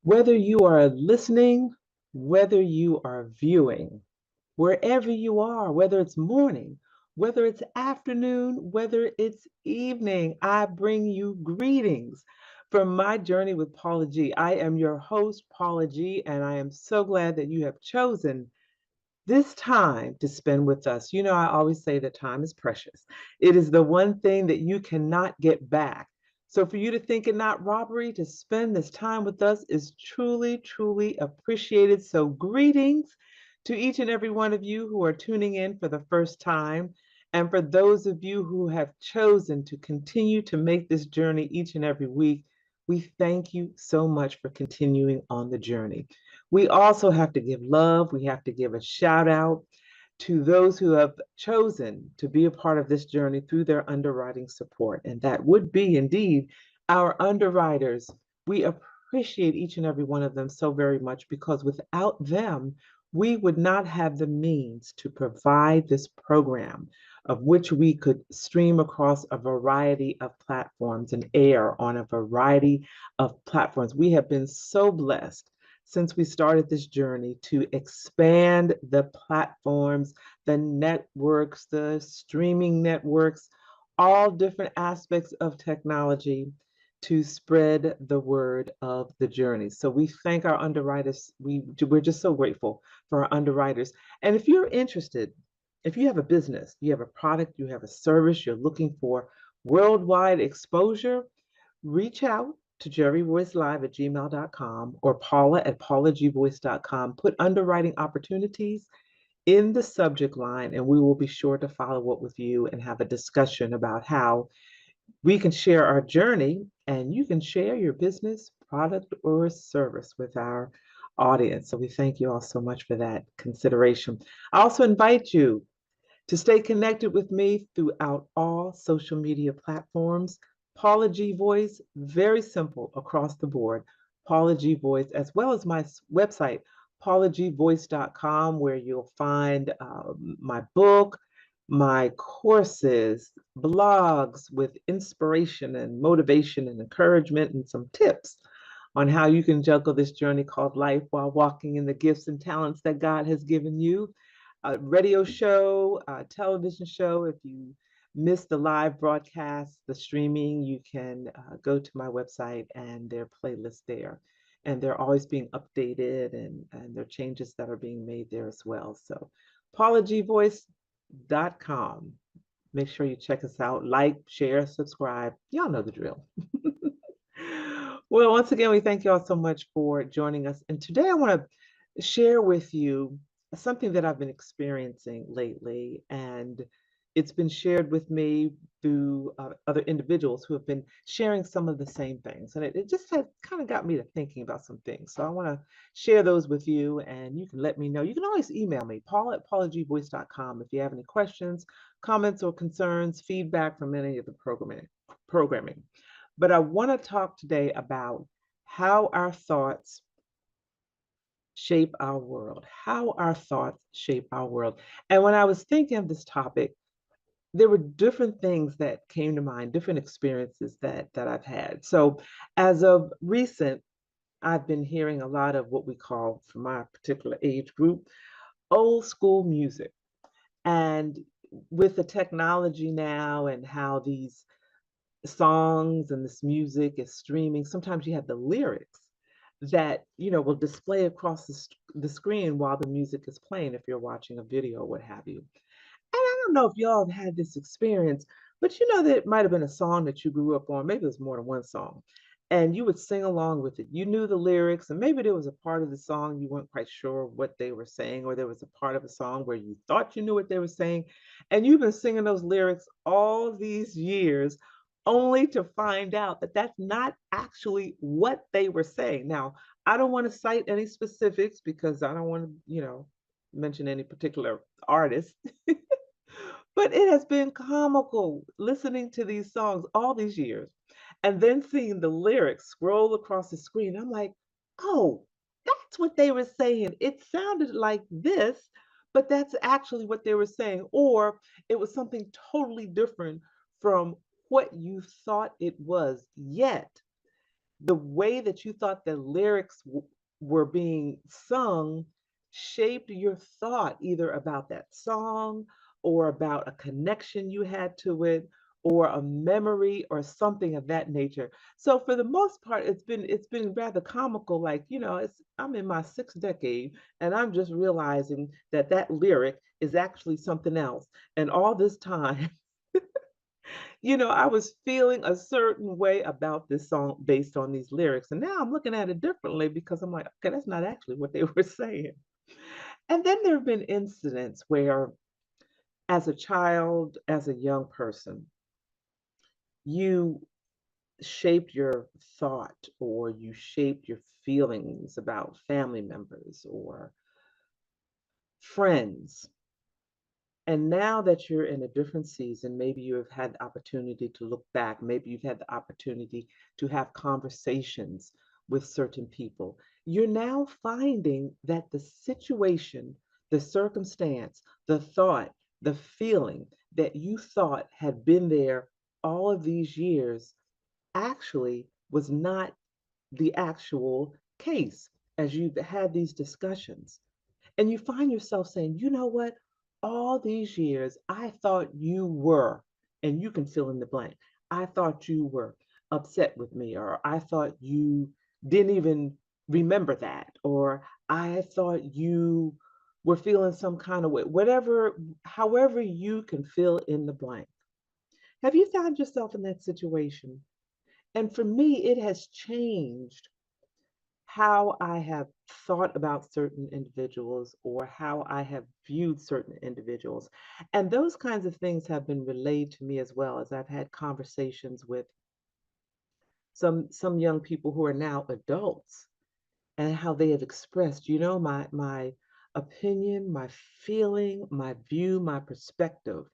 Whether you are listening, whether you are viewing, wherever you are, whether it's morning, whether it's afternoon, whether it's evening, I bring you greetings from my journey with Paula G. I am your host, Paula G, and I am so glad that you have chosen this time to spend with us. You know, I always say that time is precious. It is the one thing that you cannot get back. So for you to think it not robbery to spend this time with us is truly, truly appreciated. So greetings to each and every one of you who are tuning in for the first time. And for those of you who have chosen to continue to make this journey each and every week, we thank you so much for continuing on the journey. We also have to give love. We have to give a shout out to those who have chosen to be a part of this journey through their underwriting support. And that would be indeed our underwriters. We appreciate each and every one of them so very much because without them, we would not have the means to provide this program of which we could stream across a variety of platforms and air on a variety of platforms. We have been so blessed since we started this journey to expand the platforms, the networks, the streaming networks, all different aspects of technology to spread the word of the journey. So we thank our underwriters. We're just so grateful for our underwriters. And if you're interested, if you have a business, you have a product, you have a service, you're looking for worldwide exposure, reach out to jerryvoicelive at gmail.com or Paula at paulagvoice.com. Put underwriting opportunities in the subject line, and we will be sure to follow up with you and have a discussion about how we can share our journey and you can share your business, product, or service with our audience. So we thank you all so much for that consideration. I also invite you to stay connected with me throughout all social media platforms. Paula G Voice, very simple across the board. Paula G Voice, as well as my website, paulagvoice.com, where you'll find my book, my courses, blogs with inspiration and motivation and encouragement and some tips on how you can juggle this journey called life while walking in the gifts and talents that God has given you. A radio show, a television show. If you missed the live broadcast, the streaming, you can go to my website and there are playlists there. And they're always being updated and there are changes that are being made there as well. So paulagvoice.com. Make sure you check us out. Like, share, subscribe. Y'all know the drill. Well, once again, we thank you all so much for joining us. And today I want to share with you something that I've been experiencing lately. And it's been shared with me through other individuals who have been sharing some of the same things. And it just had kind of got me to thinking about some things. So I want to share those with you and you can let me know. You can always email me, paul at paulagvoice.com, if you have any questions, comments, or concerns, feedback from any of the programming. But I want to talk today about how our thoughts shape our world, how our thoughts shape our world. And when I was thinking of this topic, there were different things that came to mind, different experiences that I've had. So as of recent, I've been hearing a lot of what we call, for my particular age group, old school music. And with the technology now and how these songs and this music is streaming, sometimes you have the lyrics that will display across the screen while the music is playing if you're watching a video or what have you. And I don't know if y'all have had this experience, but you know that it might have been a song that you grew up on. Maybe it was more than one song. And you would sing along with it. You knew the lyrics, and maybe there was a part of the song you weren't quite sure what they were saying, or there was a part of a song where you thought you knew what they were saying. And you've been singing those lyrics all these years, only to find out that that's not actually what they were saying. Now, I don't want to cite any specifics because I don't want to, mention any particular artist. But it has been comical listening to these songs all these years and then seeing the lyrics scroll across the screen. I'm like, oh, that's what they were saying. It sounded like this, but that's actually what they were saying. Or it was something totally different from what you thought it was. Yet the way that you thought the lyrics were being sung shaped your thought either about that song or about a connection you had to it or a memory or something of that nature. So for the most part it's been rather comical, like, it's I'm in my sixth decade and I'm just realizing that that lyric is actually something else. And all this time I was feeling a certain way about this song based on these lyrics. And now I'm looking at it differently because I'm like, okay, that's not actually what they were saying. And then there have been incidents where, as a child, as a young person, you shaped your thought or you shaped your feelings about family members or friends. And now that you're in a different season, maybe you have had the opportunity to look back, maybe you've had the opportunity to have conversations with certain people. You're now finding that the situation, the circumstance, the thought, the feeling that you thought had been there all of these years actually was not the actual case as you've had these discussions. And you find yourself saying, you know what? All these years, I thought you were, and you can fill in the blank. I thought you were upset with me, or I thought you didn't even remember that, or I thought you were feeling some kind of way, whatever, however you can fill in the blank. Have you found yourself in that situation? And for me, it has changed how I have thought about certain individuals or how I have viewed certain individuals. And those kinds of things have been relayed to me as well as I've had conversations with some young people who are now adults and how they have expressed, my opinion, my feeling, my view, my perspective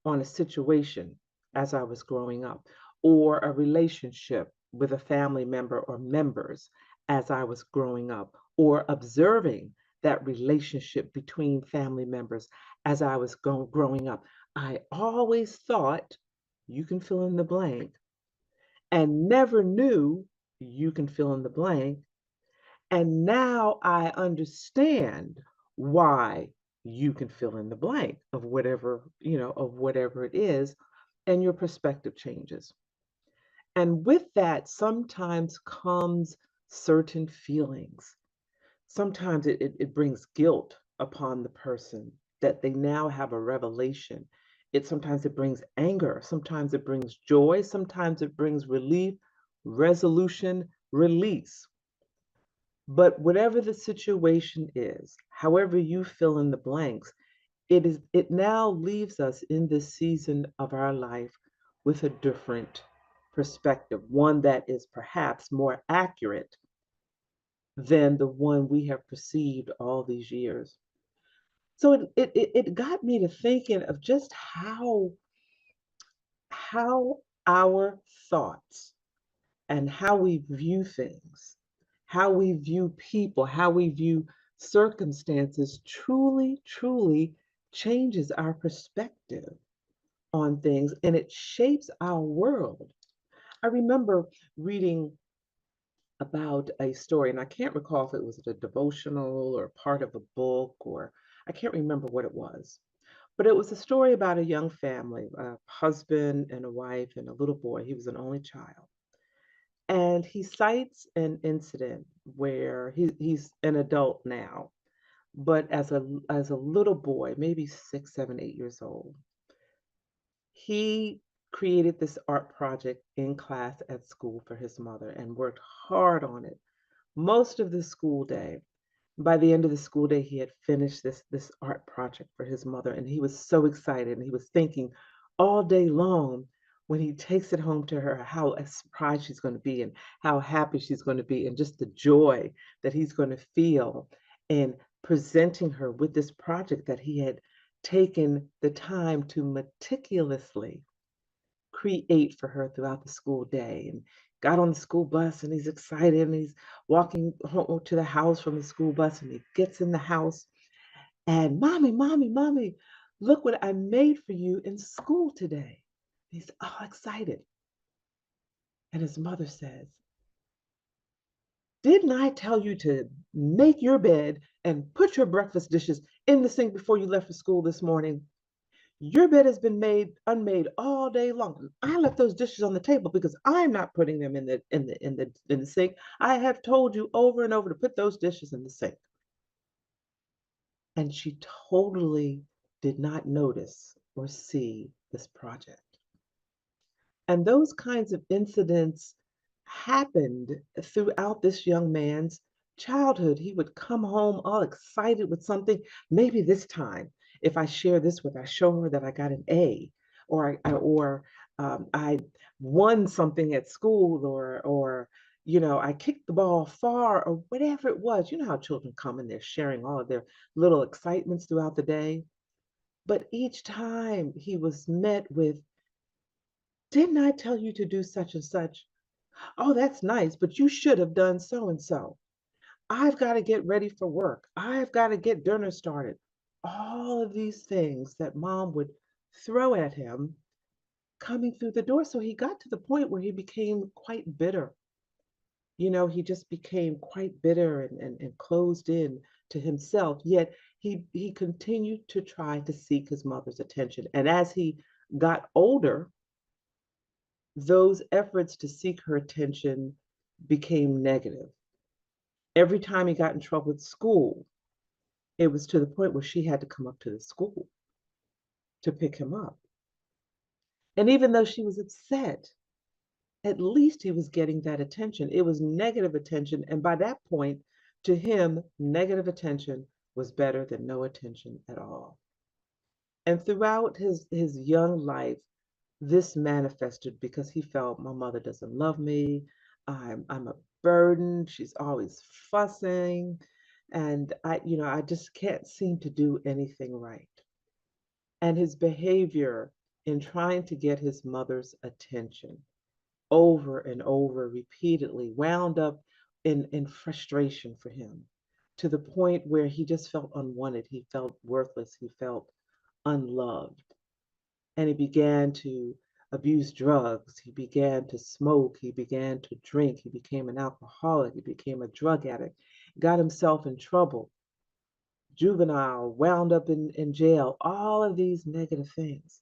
on a situation as I was growing up, or a relationship with a family member or members as I was growing up, or observing that relationship between family members as I was growing up. I always thought, you can fill in the blank, and never knew, you can fill in the blank, and now I understand why, you can fill in the blank of whatever it is, and your perspective changes. And with that sometimes comes certain feelings. Sometimes it brings guilt upon the person that they now have a revelation. Sometimes it brings anger, sometimes it brings joy, sometimes it brings relief, resolution, release. But whatever the situation is, however you fill in the blanks, it now leaves us in this season of our life with a different perspective, one that is perhaps more accurate than the one we have perceived all these years. So it got me to thinking of just how our thoughts and how we view things, how we view people, how we view circumstances truly, truly changes our perspective on things and it shapes our world. I remember reading about a story, and I can't recall if it was a devotional or part of a book, or I can't remember what it was. But it was a story about a young family, a husband and a wife and a little boy. He was an only child. And he cites an incident where he's an adult now, but as a little boy, maybe 6, 7, 8 years old, he created this art project in class at school for his mother and worked hard on it most of the school day. By the end of the school day, he had finished this art project for his mother, and he was so excited. And he was thinking all day long when he takes it home to her how surprised she's going to be and how happy she's going to be, and just the joy that he's going to feel in presenting her with this project that he had taken the time to meticulously create for her throughout the school day, and got on the school bus and he's excited and he's walking home to the house from the school bus, and he gets in the house and, mommy, mommy, mommy, look what I made for you in school today. He's all excited. And his mother says, Didn't I tell you to make your bed and put your breakfast dishes in the sink before you left for school this morning? Your bed has been made unmade all day long. I left those dishes on the table because I'm not putting them in the sink. I have told you over and over to put those dishes in the sink. And she totally did not notice or see this project. And those kinds of incidents happened throughout this young man's childhood. He would come home all excited with something. Maybe this time, if I share this with her, I show her that I got an A, or I won something at school, or I kicked the ball far, or whatever it was. You know how children come and they're sharing all of their little excitements throughout the day. But each time he was met with, didn't I tell you to do such and such? Oh, that's nice, but you should have done so and so. I've got to get ready for work. I've got to get dinner started. All of these things that mom would throw at him coming through the door. So he got to the point where he became quite bitter. He just became quite bitter and closed in to himself. Yet he continued to try to seek his mother's attention. And as he got older, those efforts to seek her attention became negative. Every time he got in trouble at school, it was to the point where she had to come up to the school to pick him up. And even though she was upset, at least he was getting that attention. It was negative attention. And by that point, to him, negative attention was better than no attention at all. And throughout his young life, this manifested because he felt my mother doesn't love me. I'm a burden. She's always fussing. And I just can't seem to do anything right. And his behavior in trying to get his mother's attention over and over repeatedly wound up in frustration for him, to the point where he just felt unwanted. He felt worthless. He felt unloved. And he began to abuse drugs. He began to smoke. He began to drink. He became an alcoholic. He became a drug addict, got himself in trouble, juvenile, wound up in jail, all of these negative things.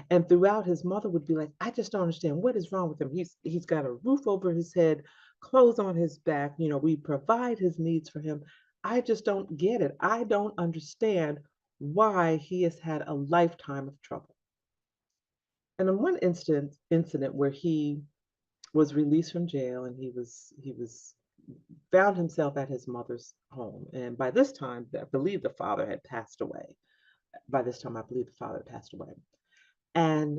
And throughout, his mother would be like, I just don't understand what is wrong with him. He's got a roof over his head, clothes on his back. We provide his needs for him. I just don't get it. I don't understand why he has had a lifetime of trouble. And in one incident where he was released from jail, and he was found himself at his mother's home. And by this time, I believe the father had passed away. By this time, I believe the father had passed away. And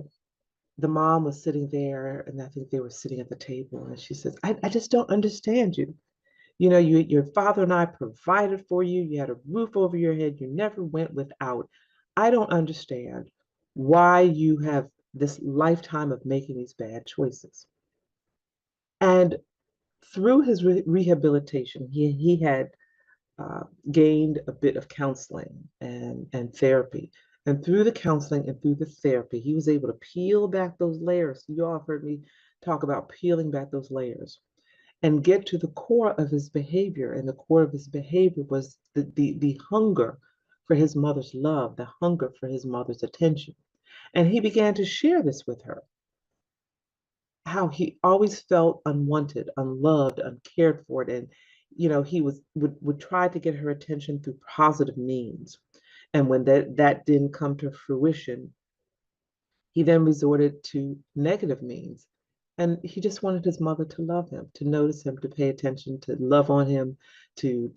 the mom was sitting there, and I think they were sitting at the table, and she says, I just don't understand you. Your father and I provided for you. You had a roof over your head. You never went without. I don't understand why you have this lifetime of making these bad choices. And through his rehabilitation, he had gained a bit of counseling and therapy. And through the counseling and through the therapy, he was able to peel back those layers. You all have heard me talk about peeling back those layers and get to the core of his behavior. And the core of his behavior was the hunger for his mother's love, the hunger for his mother's attention. And he began to share this with her, how he always felt unwanted, unloved, uncared for, and he would try to get her attention through positive means. And when that didn't come to fruition, he then resorted to negative means. And he just wanted his mother to love him, to notice him, to pay attention, to love on him, to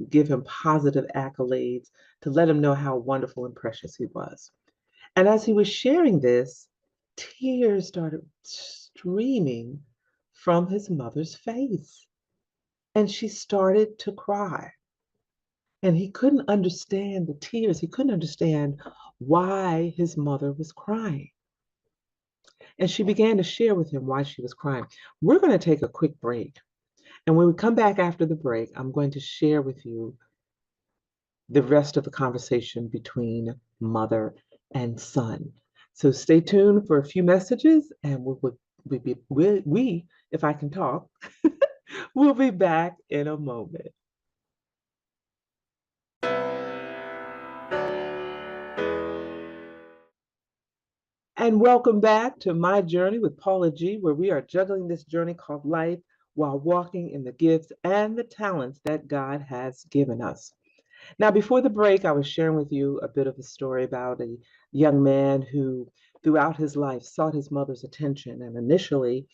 give him positive accolades, to let him know how wonderful and precious he was. And as he was sharing this, tears started streaming from his mother's face. And she started to cry. And he couldn't understand the tears. He couldn't understand why his mother was crying. And she began to share with him why she was crying. We're going to take a quick break. And when we come back after the break, I'm going to share with you the rest of the conversation between mother and son. So stay tuned for a few messages, and we, if I can talk, We'll be back in a moment. And welcome back to My Journey with Paula G, where we are juggling this journey called life while walking in the gifts and the talents that God has given us. Now, before the break, I was sharing with you a bit of a story about a young man who, throughout his life, sought his mother's attention. And initially,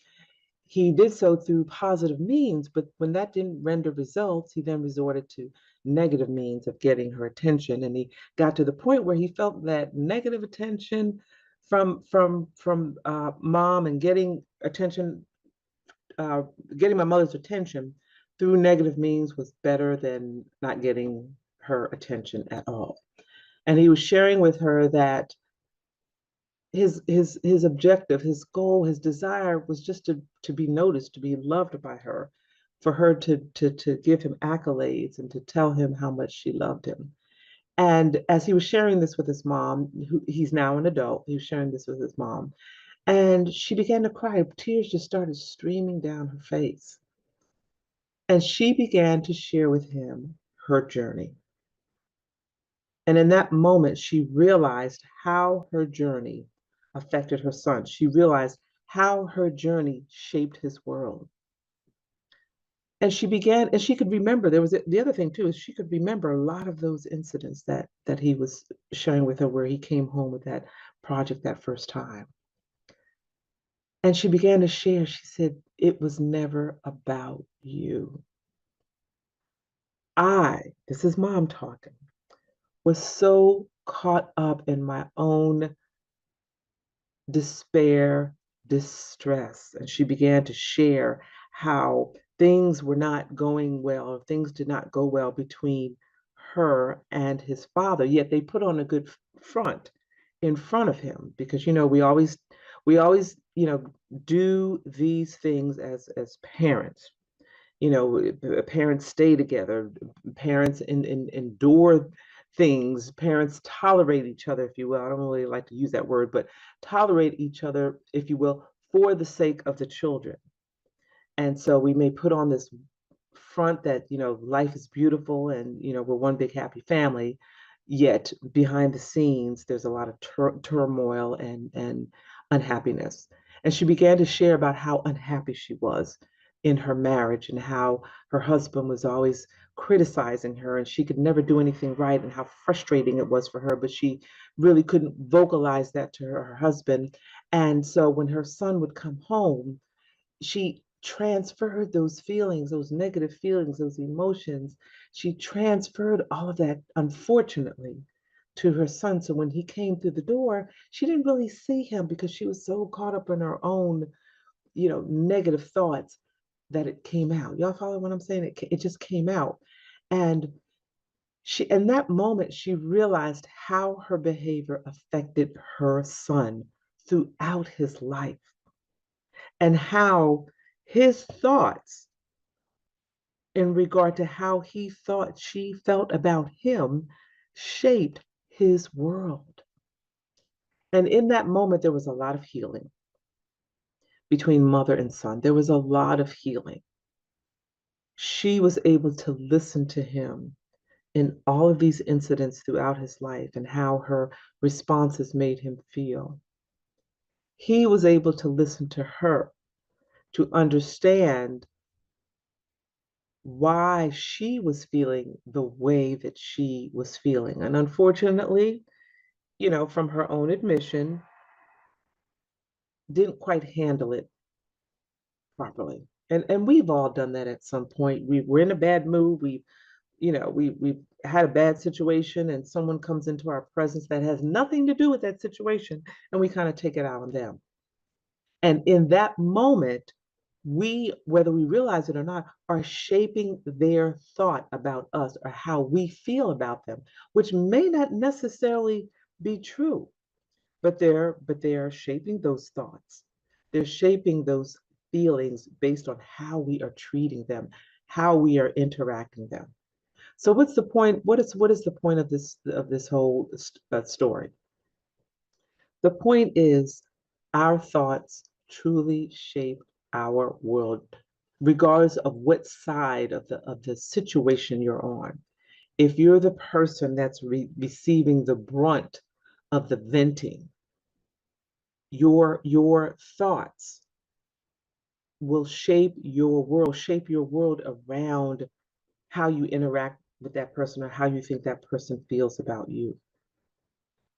he did so through positive means, but when that didn't render results, he then resorted to negative means of getting her attention. And he got to the point where he felt that negative attention from mom and getting attention, uh, getting my mother's attention through negative means was better than not getting her attention at all. And he was sharing with her that his objective, his goal, his desire was just to be noticed, to be loved by her, for her to give him accolades and to tell him how much she loved him. And as he was sharing this with his mom, he's now an adult, he was sharing this with his mom, and she began to cry. Tears just started streaming down her face. And she began to share with him her journey. And in that moment, she realized how her journey affected her son. She realized how her journey shaped his world. And she began, and she could remember, there was the other thing too, is she could remember a lot of those incidents that he was sharing with her, where he came home with that project that first time. And she began to share, she said, it was never about you. This is mom talking, was so caught up in my own despair, distress. And she began to share how things were not going well, or things did not go well between her and his father. Yet they put on a good front in front of him, because we always do these things as parents. Parents stay together, parents endure things, parents tolerate each other, if you will. I don't really like to use that word, but tolerate each other, if you will, for the sake of the children. And so we may put on this front that, life is beautiful and, we're one big happy family. Yet behind the scenes, there's a lot of turmoil and unhappiness. And she began to share about how unhappy she was in her marriage, and how her husband was always criticizing her and she could never do anything right, and how frustrating it was for her, but she really couldn't vocalize that to her husband. And so when her son would come home, she transferred those feelings, those negative feelings, those emotions. She transferred all of that, unfortunately, to her son. So when he came through the door, she didn't really see him, because she was so caught up in her own, negative thoughts, that it came out. Y'all follow what I'm saying? It just came out. And in that moment, she realized how her behavior affected her son throughout his life, and how his thoughts in regard to how he thought she felt about him shaped his world. And in that moment, there was a lot of healing between mother and son. There was a lot of healing. She was able to listen to him in all of these incidents throughout his life, and how her responses made him feel. He was able to listen to her, to understand why she was feeling the way that she was feeling. And unfortunately, from her own admission, didn't quite handle it properly. And we've all done that at some point. We were in a bad mood. We had a bad situation, and someone comes into our presence that has nothing to do with that situation, and we kind of take it out on them. And in that moment, we, whether we realize it or not, are shaping their thought about us, or how we feel about them, which may not necessarily be true, but they're shaping those thoughts. They're shaping those feelings based on how we are treating them, how we are interacting them. So what's the point? What is the point of this whole story? The point is, our thoughts truly shape our world. regardless of what side of the situation you're on. If you're the person that's receiving the brunt of the venting, your thoughts will shape your world around how you interact with that person or how you think that person feels about you.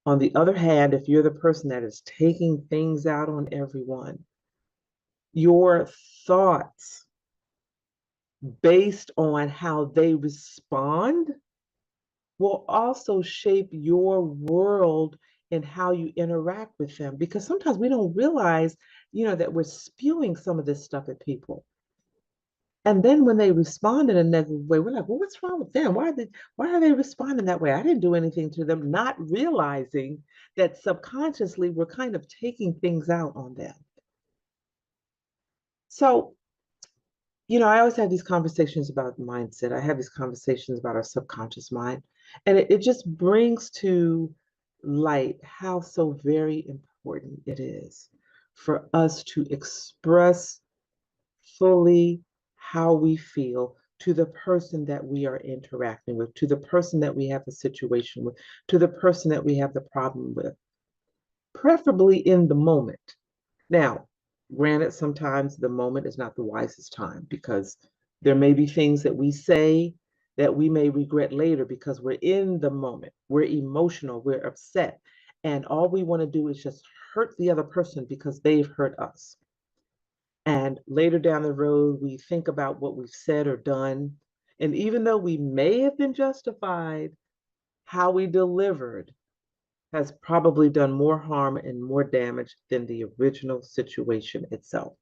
On the other hand, if you're the person that is taking things out on everyone, your thoughts based on how they respond will also shape your world and how you interact with them. Because sometimes we don't realize, that we're spewing some of this stuff at people. And then when they respond in a negative way, we're like, well, what's wrong with them? Why are they responding that way? I didn't do anything to them, not realizing that subconsciously we're kind of taking things out on them. So, I always have these conversations about mindset. I have these conversations about our subconscious mind. And it just brings to light how so very important it is for us to express fully how we feel to the person that we are interacting with, to the person that we have the situation with, to the person that we have the problem with, preferably in the moment. Now, granted, sometimes the moment is not the wisest time because there may be things that we say that we may regret later because we're in the moment, we're emotional, we're upset, and all we want to do is just hurt the other person because they've hurt us. And later down the road, we think about what we've said or done. And even though we may have been justified, how we delivered has probably done more harm and more damage than the original situation itself.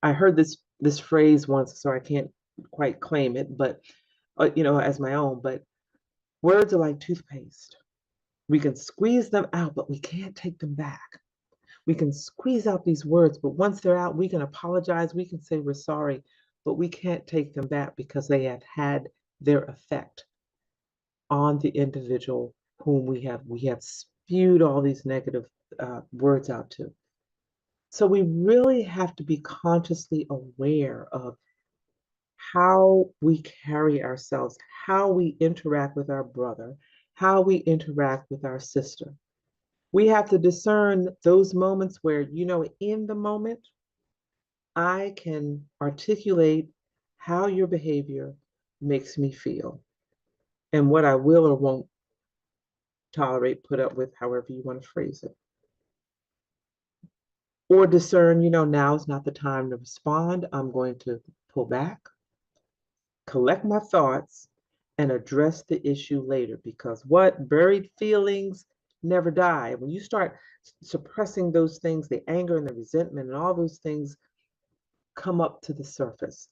I heard this phrase once, so I can't quite claim it, but as my own. But words are like toothpaste. We can squeeze them out, but we can't take them back. We can squeeze out these words, but once they're out, we can apologize. We can say we're sorry, but we can't take them back because they have had their effect on the individual whom we have spewed all these negative words out to. So we really have to be consciously aware of how we carry ourselves, how we interact with our brother, how we interact with our sister. We have to discern those moments where, in the moment, I can articulate how your behavior makes me feel and what I will or won't tolerate, put up with, however you want to phrase it. Or discern, now is not the time to respond. I'm going to pull back, collect my thoughts, and address the issue later because what buried feelings never die. When you start suppressing those things, the anger and the resentment and all those things come up to the surface.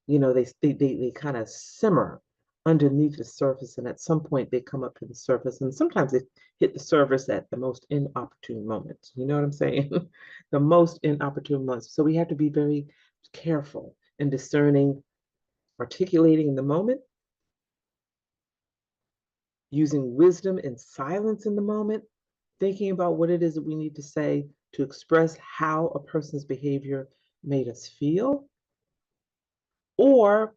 They kind of simmer underneath the surface, and at some point they come up to the surface, and sometimes they hit the surface at the most inopportune moments. You know what I'm saying? The most inopportune moments. So we have to be very careful and discerning, articulating in the moment, using wisdom and silence in the moment, thinking about what it is that we need to say to express how a person's behavior made us feel, or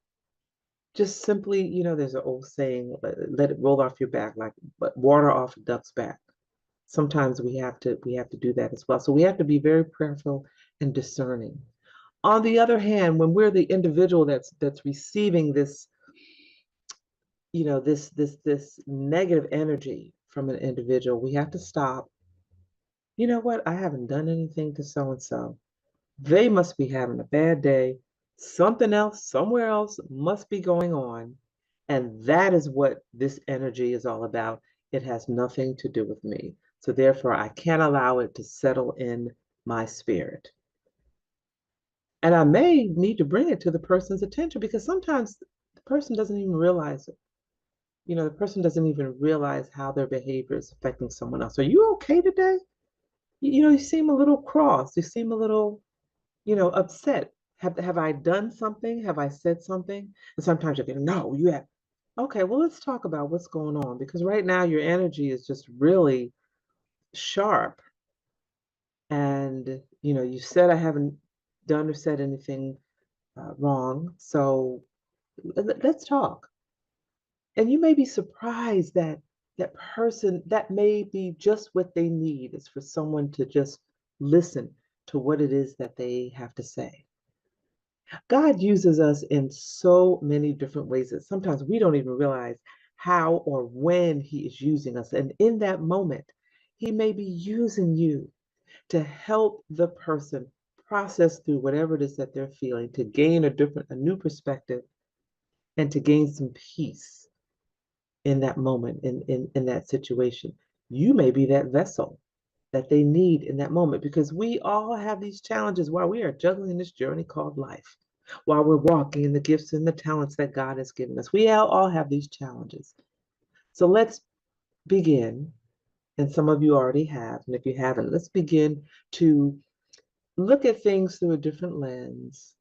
just simply, there's an old saying, let it roll off your back like but water off a duck's back. Sometimes we have to do that as well. So we have to be very prayerful and discerning. On the other hand, when we're the individual that's receiving this, this negative energy from an individual, we have to stop. You know what? I haven't done anything to so and so. They must be having a bad day. Something else, somewhere else must be going on. And that is what this energy is all about. It has nothing to do with me. So therefore, I can't allow it to settle in my spirit. And I may need to bring it to the person's attention because sometimes the person doesn't even realize it. The person doesn't even realize how their behavior is affecting someone else. Are you okay today? You seem a little cross. You seem a little upset. Have I done something? Have I said something? And sometimes you're going, no, you have. Okay, well, let's talk about what's going on because right now your energy is just really sharp. And, you said I haven't done or said anything wrong. So let's talk. And you may be surprised that that person, that may be just what they need, is for someone to just listen to what it is that they have to say. God uses us in so many different ways that sometimes we don't even realize how or when He is using us. And in that moment, He may be using you to help the person process through whatever it is that they're feeling, to gain a new perspective, and to gain some peace in that moment, in that situation. You may be that vessel that they need in that moment, because we all have these challenges while we are juggling this journey called life, while we're walking in the gifts and the talents that God has given us. We all have these challenges. So let's begin, and some of you already have, and if you haven't, let's begin to look at things through a different lens,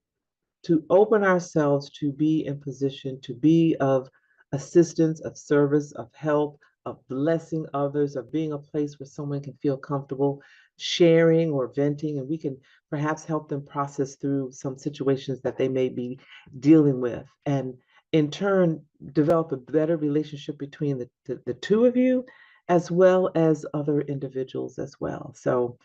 to open ourselves to be in position to be of assistance, of service, of help, of blessing others, of being a place where someone can feel comfortable sharing or venting, and we can perhaps help them process through some situations that they may be dealing with. And in turn, develop a better relationship between the two of you, as well as other individuals as well. So,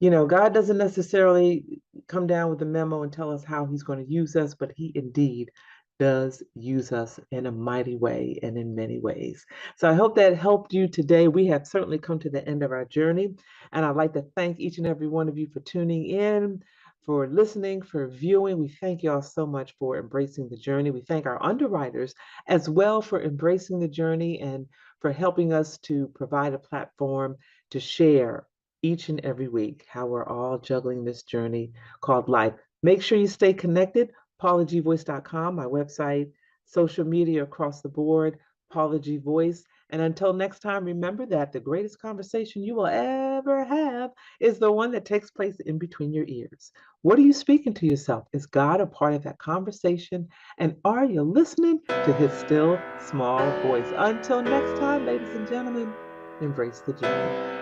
God doesn't necessarily come down with a memo and tell us how He's going to use us, but He indeed does use us in a mighty way and in many ways. So I hope that helped you today. We have certainly come to the end of our journey, and I'd like to thank each and every one of you for tuning in, for listening, for viewing. We thank you all so much for embracing the journey. We thank our underwriters as well for embracing the journey and for helping us to provide a platform to share each and every week how we're all juggling this journey called life. Make sure you stay connected. PaulaGVoice.com, my website, social media across the board, Paula G Voice. And until next time, remember that the greatest conversation you will ever have is the one that takes place in between your ears. What are you speaking to yourself? Is God a part of that conversation? And are you listening to His still small voice? Until next time, ladies and gentlemen, embrace the journey.